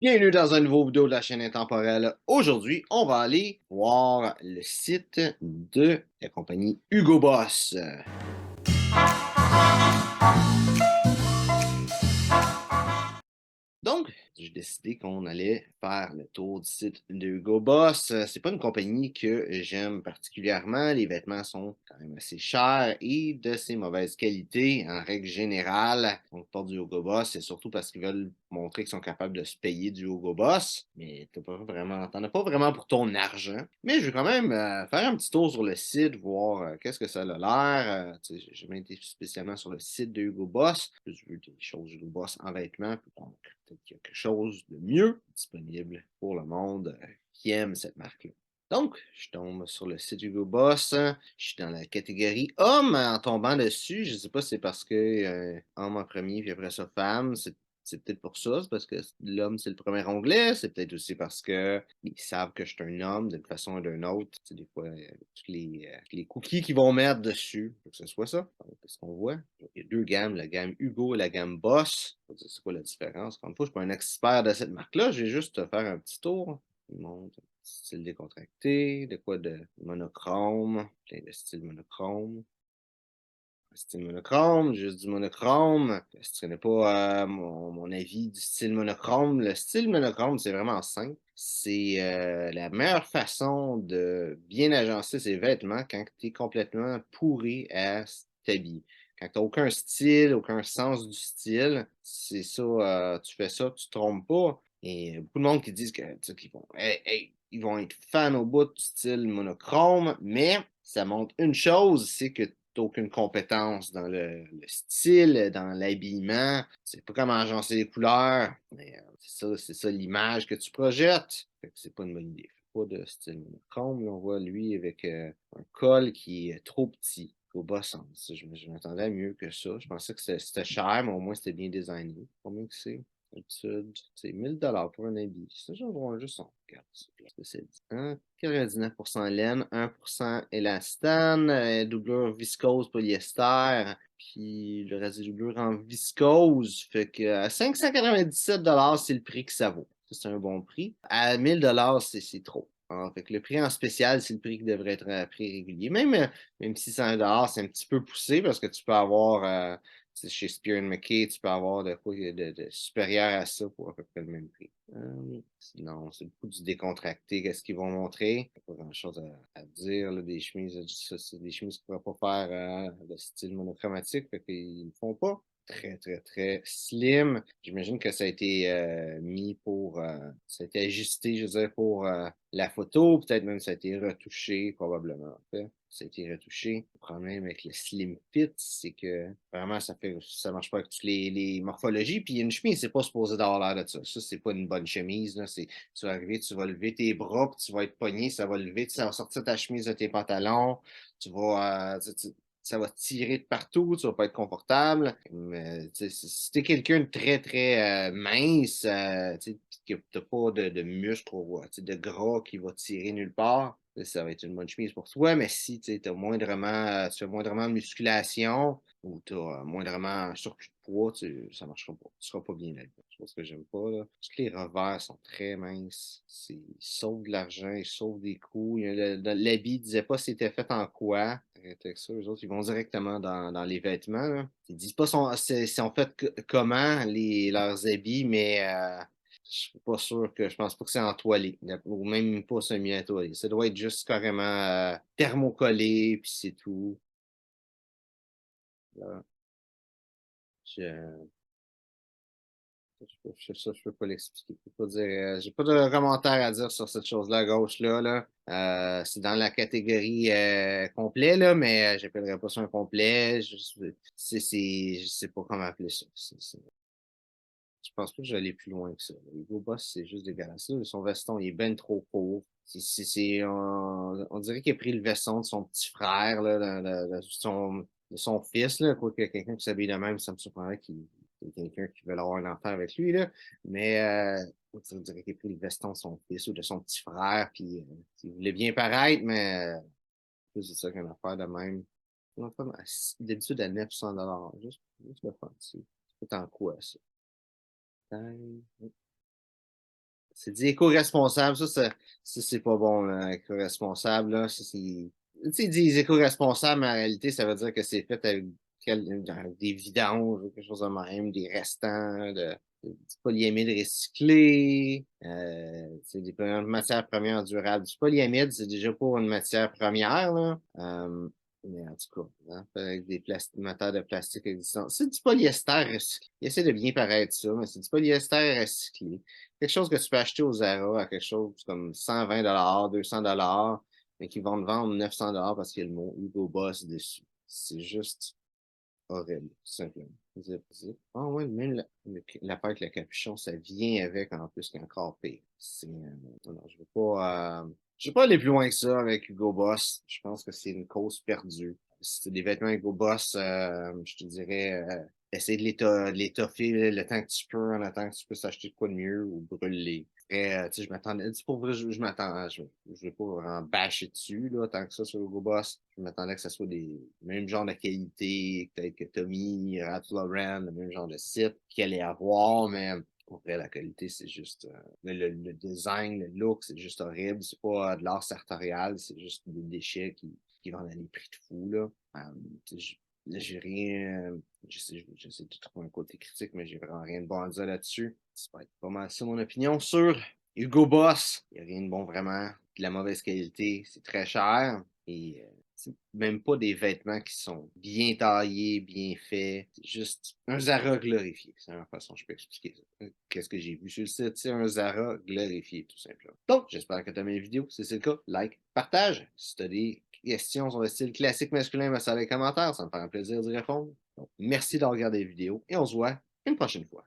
Bienvenue dans un nouveau vidéo de la chaîne intemporelle. Aujourd'hui, on va aller voir le site de la compagnie Hugo Boss. Donc, j'ai décidé qu'on allait faire le tour du site de Hugo Boss. C'est pas une compagnie que j'aime particulièrement. Les vêtements sont quand même assez chers et de assez mauvaise qualité en règle générale. Donc, pour du Hugo Boss, c'est surtout parce qu'ils veulent montrer qu'ils sont capables de se payer du Hugo Boss. Mais t'en as pas vraiment pour ton argent. Mais je vais quand même faire un petit tour sur le site, voir qu'est-ce que ça a l'air. J'ai jamais été spécialement sur le site de Hugo Boss. J'ai vu des choses Hugo Boss en vêtements. Donc, peut-être qu'il y a quelque chose de mieux disponible pour le monde qui aime cette marque-là. Donc, je tombe sur le site Hugo Boss. Je suis dans la catégorie homme en tombant dessus. Je ne sais pas si c'est parce que homme en premier, puis après ça, femme. C'est peut-être pour ça, c'est parce que l'homme, c'est le premier onglet. C'est peut-être aussi parce que ils savent que je suis un homme d'une façon ou d'une autre. Tu sais, des fois, tous les cookies qu'ils vont mettre dessus, faut que ce soit ça. Qu'est-ce qu'on voit? Il y a deux gammes, la gamme Hugo et la gamme Boss. C'est quoi la différence? Encore une fois, je ne suis pas un expert de cette marque-là. Je vais juste te faire un petit tour. Il montre style décontracté, de quoi de monochrome, plein de styles monochrome. Style monochrome, juste du monochrome. Si tu connais pas mon avis du style monochrome, le style monochrome, c'est vraiment simple. C'est la meilleure façon de bien agencer ses vêtements quand tu es complètement pourri à t'habiller. Quand tu n'as aucun style, aucun sens du style, c'est ça, tu fais ça, tu ne te trompes pas. Et beaucoup de monde qui disent que, tu sais, qu'ils vont, ils vont être fans au bout du style monochrome, mais ça montre une chose, c'est que t'as aucune compétence dans le style, dans l'habillement. C'est pas comment agencer les couleurs. Mais c'est ça l'image que tu projettes. Fait que c'est pas une bonne idée. Pas de style monochrome. Là, on voit lui avec un col qui est trop petit. Au bas sens. Je m'attendais à mieux que ça. Je pensais que c'était cher, mais au moins c'était bien designé. Combien que c'est? D'habitude, c'est 1000 $ pour un habit. Ça, j'en vois juste son. Regarde, c'est que c'est dit. Hein? 99% laine, 1% élastane, doublure viscose polyester, puis le reste des doublures en viscose. Fait que à 597 $, c'est le prix que ça vaut. Ça, c'est un bon prix. À 1000 $, c'est trop. Alors, fait que le prix en spécial, c'est le prix qui devrait être à prix régulier. Même 600 $, c'est un petit peu poussé parce que tu peux avoir chez Spear McKay, tu peux avoir de quoi de supérieur à ça pour à peu près le même prix. Sinon, c'est beaucoup du décontracté. Qu'est-ce qu'ils vont montrer? Pas grand-chose à dire. Là, des chemises, ça, c'est des chemises qu'ils ne pourraient pas faire de style monochromatique, fait qu'ils ne le font pas. Très, très, très slim. J'imagine que ça a été mis pour, ça a été ajusté, je veux dire, pour la photo. Peut-être même ça a été retouché, probablement. En fait. Ça a été retouché. Le problème avec le slim fit, c'est que vraiment, ça marche pas avec toutes les morphologies. Puis une chemise, c'est pas supposé d'avoir l'air de ça. Ça, c'est pas une bonne chemise. Là. Tu vas arriver, tu vas lever tes bras, puis tu vas être pogné, ça va lever, ça va sortir ta chemise de tes pantalons. Tu vas, ça va tirer de partout, tu vas pas être confortable. Mais, si t'es quelqu'un de très, très mince, que t'as pas de muscles ou de gras qui va tirer nulle part, ça va être une bonne chemise pour toi. Mais si tu fais moindrement de musculation ou tu as moindrement un surplus de poids, ça ne marchera pas. Tu ne seras pas bien là-dedans. C'est ce que j'aime pas. Là. Tous les revers sont très minces. Ils sauvent de l'argent, ils sauvent des coûts. L'habit ne disait pas c'était fait en quoi. Avec ça, eux autres, ils vont directement dans les vêtements. Là. Ils disent pas sont faits comment leurs habits, mais je suis pas sûr que je pense pas que c'est entoilé ou même pas semi-entoilé. Ça doit être juste carrément thermocollé puis c'est tout. Là, je, je peux pas l'expliquer. Je peux pas dire, j'ai pas de commentaire à dire sur cette chose-là à gauche là. C'est dans la catégorie complet là, mais j'appellerais pas ça un complet. Je sais pas comment appeler ça. Je pense pas que j'allais plus loin que ça. Le Hugo Boss, c'est juste dégueulasse. Là, son veston, il est ben trop court. On dirait qu'il a pris le veston de son petit frère, là, de son fils, là. Quoi que quelqu'un qui s'habille de même, ça me surprendrait qu'il y ait quelqu'un qui veut avoir un enfant avec lui, là. Mais, on dirait qu'il a pris le veston de son fils ou de son petit frère, puis il voulait bien paraître, mais plus de ça qu'une affaire de même. D'habitude à 900 $. Juste le fun, c'est en quoi, ça? C'est dit éco-responsable, ça, c'est pas bon, là, éco-responsable, là, ça, c'est... Tu sais, ils disent éco-responsable, mais en réalité, ça veut dire que c'est fait avec des vidanges ou quelque chose de même, des restants du polyamide recyclé, c'est des matières premières durables. Du polyamide, c'est déjà pas une matière première, là. Mais en tout cas, hein, avec des matières de plastique existants. C'est du polyester recyclé. Il essaie de bien paraître ça, mais c'est du polyester recyclé. Quelque chose que tu peux acheter au Zara à quelque chose comme 120 $, 200 $, mais qui vont te vendre 900 $ parce qu'il y a le mot Hugo Boss dessus. C'est juste horrible, tout simplement. Zip, zip. Ah ouais, même l'affaire avec le capuchon, ça vient avec en plus qu'encore pire. Non, je veux pas aller plus loin que ça avec Hugo Boss. Je pense que c'est une cause perdue. Si c'est des vêtements Hugo Boss, je te dirais, essaye de l'étoffer le temps que tu peux, en attendant que tu peux s'acheter de quoi de mieux ou brûler. Après, tu sais, je m'attendais, pour vrai, je m'attends, je vais pas vraiment bâcher dessus, là, tant que ça sur Hugo Boss. Je m'attendais que ce soit des mêmes genres de qualité, peut-être que Tommy, Ralph Lauren, le même genre de site qu'il allait avoir, mais pour vrai, la qualité, c'est juste, le design, le look, c'est juste horrible. C'est pas de l'art sartorial, c'est juste des déchets qui vendent à des prix de fou, là. Là, j'ai rien, j'essaie de trouver un côté critique, mais j'ai vraiment rien de bon à dire là-dessus. Ça va être pas mal ça mon opinion sur Hugo Boss. Il n'y a rien de bon vraiment. De la mauvaise qualité, c'est très cher. Et c'est même pas des vêtements qui sont bien taillés, bien faits. C'est juste un Zara glorifié. C'est la façon que je peux expliquer ça. Qu'est-ce que j'ai vu sur le site? C'est un Zara glorifié, tout simplement. Donc, j'espère que tu as aimé la vidéo. Si c'est le cas, like, partage. Si tu as des questions sur le style classique masculin, mets ça dans les commentaires. Ça me fera un plaisir d'y répondre. Donc, merci d'avoir regardé la vidéo et on se voit une prochaine fois.